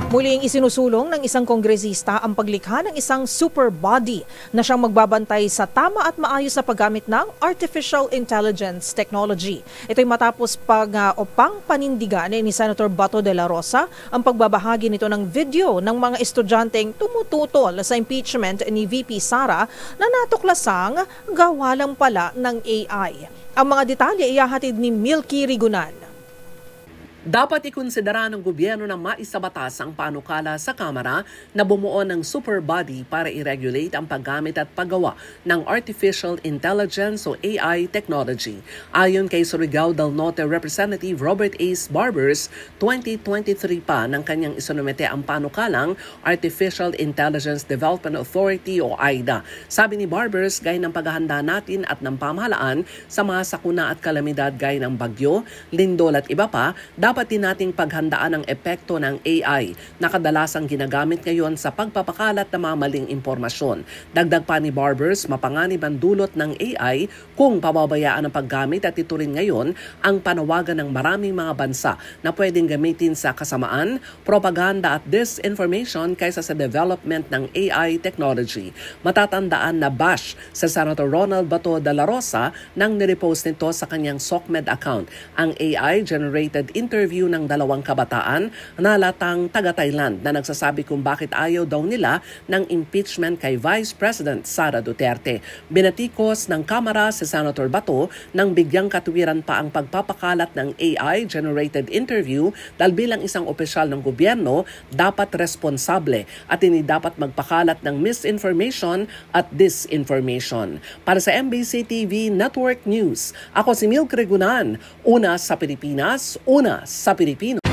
Muling isinusulong ng isang kongresista ang paglikha ng isang super body na siyang magbabantay sa tama at maayos na paggamit ng artificial intelligence technology. Ito'y matapos upang panindigan ni Senator Bato de la Rosa ang pagbabahagi nito ng video ng mga estudyanteng tumututol sa impeachment ni VP Sara na natuklasang gawa lang pala ng AI. Ang mga detalye ihahatid ni Milky Rigunan. Dapat ikonsidera ng gobyerno na maisabatas ang panukala sa Kamara na bumuo ng super body para i-regulate ang paggamit at paggawa ng artificial intelligence o AI technology. Ayon kay Surigao del Norte Representative Robert Ace Barbers, 2023 pa ng kanyang isinumite ang panukalang Artificial Intelligence Development Authority o AIDA. Sabi ni Barbers, gaya ng paghahanda natin at ng pamahalaan sa mga sakuna at kalamidad gaya ng bagyo, lindol at iba pa, dapat din nating paghandaan ang epekto ng AI na kadalasang ginagamit ngayon sa pagpapakalat ng mga maling impormasyon. Dagdag pa ni Barbers, mapanganib ang dulot ng AI kung pababayaan ang paggamit at ito rin ngayon ang panawagan ng maraming mga bansa na pwedeng gamitin sa kasamaan, propaganda at disinformation kaysa sa development ng AI technology. Matatandaan na bash sa Senator Ronald Bato de la Rosa nang nirepost nito sa kanyang SOCMED account ang AI-generated interview ng dalawang kabataan na latang taga-Thailand na nagsasabi kung bakit ayaw daw nila ng impeachment kay Vice President Sara Duterte. Binatikos ng Kamara si Senator Bato nang bigyang katuwiran pa ang pagpapakalat ng AI-generated interview dahil bilang isang opisyal ng gobyerno, dapat responsable at hindi dapat magpakalat ng misinformation at disinformation. Para sa MBC TV Network News, ako si Milky Rigunan, una sa Pilipinas, una sa Pilipino.